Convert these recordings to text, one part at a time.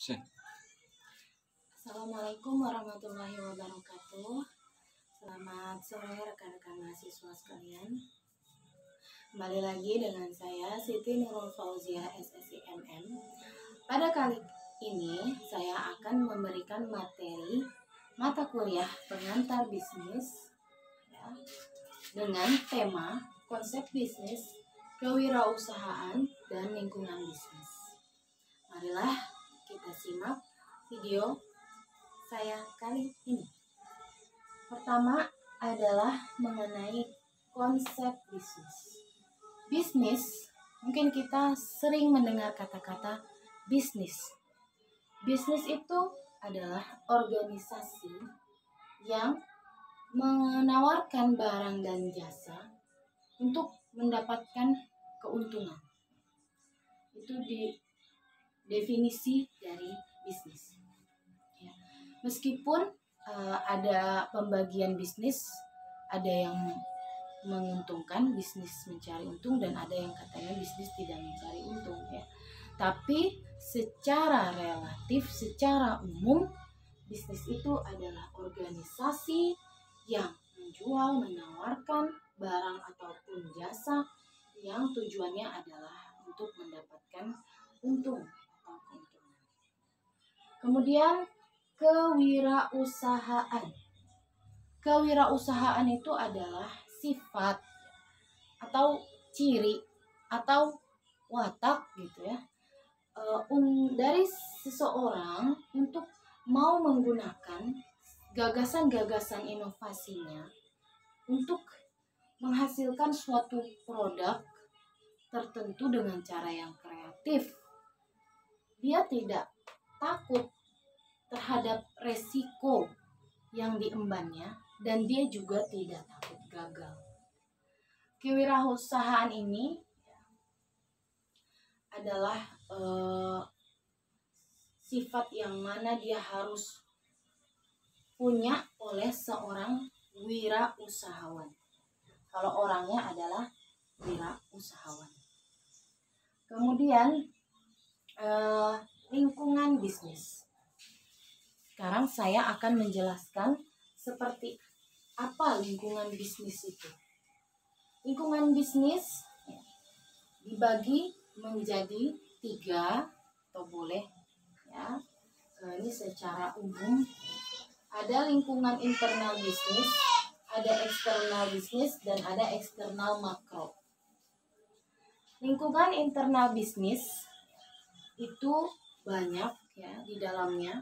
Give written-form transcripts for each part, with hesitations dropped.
Assalamualaikum warahmatullahi wabarakatuh. Selamat sore rekan-rekan mahasiswa sekalian. Kembali lagi dengan saya Siti Nurul Fauziah SSIMM. Pada kali ini saya akan memberikan materi mata kuliah pengantar bisnis ya, dengan tema konsep bisnis, kewirausahaan, dan lingkungan bisnis. Marilah kita simak video saya kali ini. Pertama adalah mengenai konsep bisnis. Bisnis, mungkin kita sering mendengar kata-kata bisnis. Bisnis itu adalah organisasi yang menawarkan barang dan jasa untuk mendapatkan keuntungan. Itu definisi dari bisnis. Ya. Meskipun ada pembagian bisnis, ada yang menguntungkan, bisnis mencari untung, dan ada yang katanya bisnis tidak mencari untung. Ya. Tapi secara relatif, secara umum, bisnis itu adalah organisasi yang menjual, menawarkan barang ataupun jasa yang tujuannya adalah untuk mendapatkan untung. Kemudian kewirausahaan. Kewirausahaan itu adalah sifat atau ciri atau watak gitu ya dari seseorang untuk mau menggunakan gagasan-gagasan inovasinya untuk menghasilkan suatu produk tertentu dengan cara yang kreatif. Dia tidak takut terhadap resiko yang diembannya dan dia juga tidak takut gagal. Kewirausahaan ini adalah sifat yang mana dia harus punya oleh seorang wirausahawan. Kalau orangnya adalah wirausahawan. Kemudian lingkungan bisnis. Sekarang saya akan menjelaskan seperti apa lingkungan bisnis itu. Lingkungan bisnis dibagi menjadi 3 atau boleh ya. Ini secara umum ada lingkungan internal bisnis, ada eksternal bisnis, dan ada eksternal makro. Lingkungan internal bisnis itu banyak ya di dalamnya.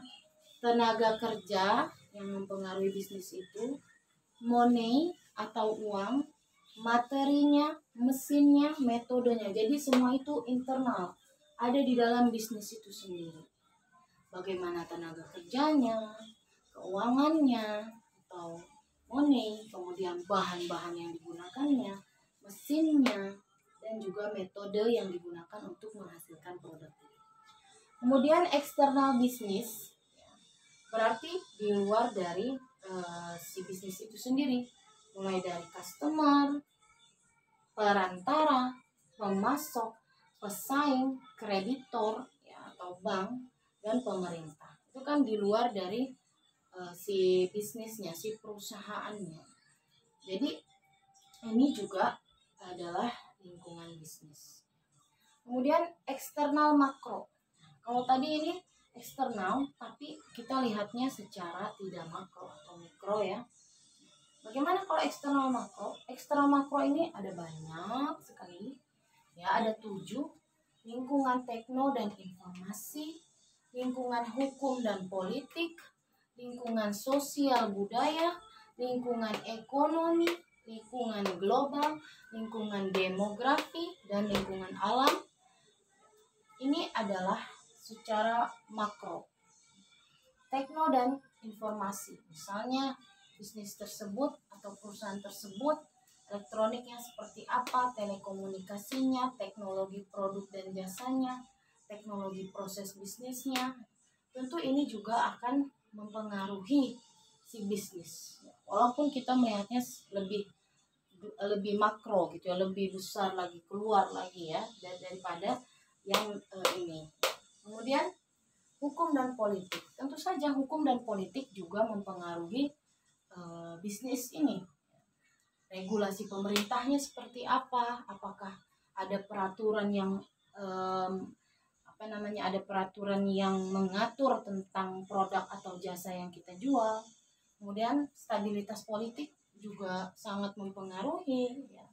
Tenaga kerja yang mempengaruhi bisnis itu, money atau uang, materinya, mesinnya, metodenya. Jadi semua itu internal, ada di dalam bisnis itu sendiri. Bagaimana tenaga kerjanya, keuangannya, atau money, kemudian bahan-bahan yang digunakannya, mesinnya, dan juga metode yang digunakan untuk menghasilkan produk. Kemudian eksternal bisnis berarti di luar dari si bisnis itu sendiri, mulai dari customer, perantara, pemasok, pesaing, kreditor ya, atau bank, dan pemerintah. Itu kan di luar dari si bisnisnya, si perusahaannya. Jadi ini juga adalah lingkungan bisnis. Kemudian eksternal makro. Kalau tadi ini eksternal, tapi kita lihatnya secara tidak makro atau mikro ya. Bagaimana kalau eksternal makro? Eksternal makro ini ada banyak sekali. Ya, ada 7. Lingkungan tekno dan informasi, lingkungan hukum dan politik, lingkungan sosial budaya, lingkungan ekonomi, lingkungan global, lingkungan demografi, dan lingkungan alam. Ini adalah secara makro. Tekno dan informasi, misalnya bisnis tersebut atau perusahaan tersebut, elektroniknya seperti apa, telekomunikasinya, teknologi produk dan jasanya, teknologi proses bisnisnya. Tentu ini juga akan mempengaruhi si bisnis. Walaupun kita melihatnya lebih makro gitu ya, lebih besar lagi, keluar lagi ya daripada yang ini. Kemudian hukum dan politik. Tentu saja hukum dan politik juga mempengaruhi bisnis ini. Regulasi pemerintahnya seperti apa? Apakah ada peraturan yang ada peraturan yang mengatur tentang produk atau jasa yang kita jual. Kemudian stabilitas politik juga sangat mempengaruhi, ya,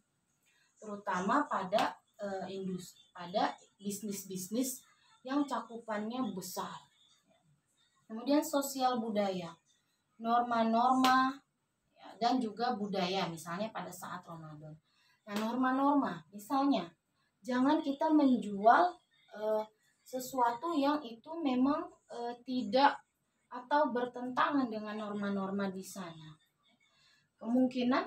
terutama pada pada bisnis-bisnis yang cakupannya besar. Kemudian sosial budaya, norma-norma, ya, dan juga budaya, misalnya pada saat Ramadan. Nah, norma-norma, misalnya jangan kita menjual sesuatu yang itu memang tidak atau bertentangan dengan norma-norma di sana. Kemungkinan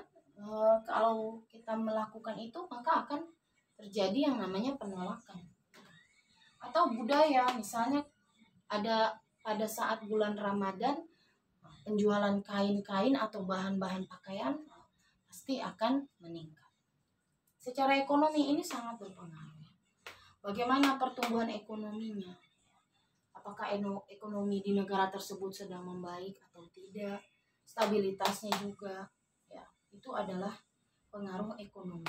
kalau kita melakukan itu maka akan terjadi yang namanya penolakan. Atau budaya, misalnya ada pada saat bulan Ramadan penjualan kain-kain atau bahan-bahan pakaian pasti akan meningkat. Secara ekonomi ini sangat berpengaruh. Bagaimana pertumbuhan ekonominya? Apakah ekonomi di negara tersebut sedang membaik atau tidak? Stabilitasnya juga, ya, itu adalah pengaruh ekonomi.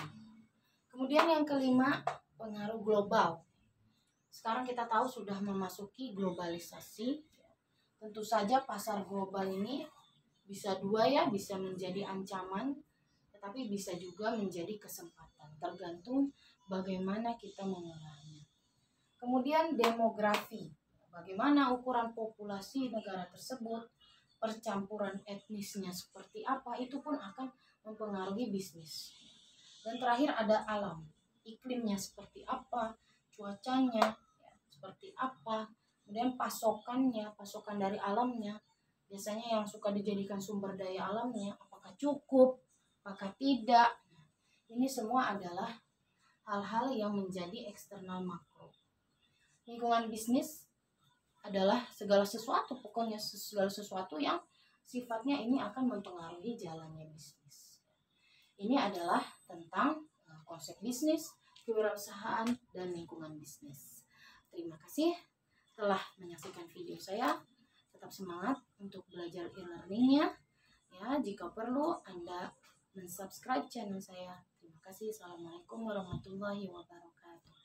Kemudian yang kelima, pengaruh global. Sekarang kita tahu sudah memasuki globalisasi. Tentu saja pasar global ini bisa dua, ya, bisa menjadi ancaman, tetapi bisa juga menjadi kesempatan, tergantung bagaimana kita mengolahnya. Kemudian demografi, bagaimana ukuran populasi negara tersebut, percampuran etnisnya seperti apa, itu pun akan mempengaruhi bisnis. Dan terakhir ada alam, iklimnya seperti apa, cuacanya ya, seperti apa, kemudian pasokan dari alamnya, biasanya yang suka dijadikan sumber daya alamnya, apakah cukup, apakah tidak. Ini semua adalah hal-hal yang menjadi eksternal makro. Lingkungan bisnis adalah segala sesuatu, pokoknya segala sesuatu yang sifatnya ini akan mempengaruhi jalannya bisnis. Ini adalah tentang konsep bisnis, kewirausahaan, dan lingkungan bisnis. Terima kasih telah menyaksikan video saya. Tetap semangat untuk belajar e-learningnya. Ya, jika perlu Anda mensubscribe channel saya. Terima kasih. Assalamualaikum warahmatullahi wabarakatuh.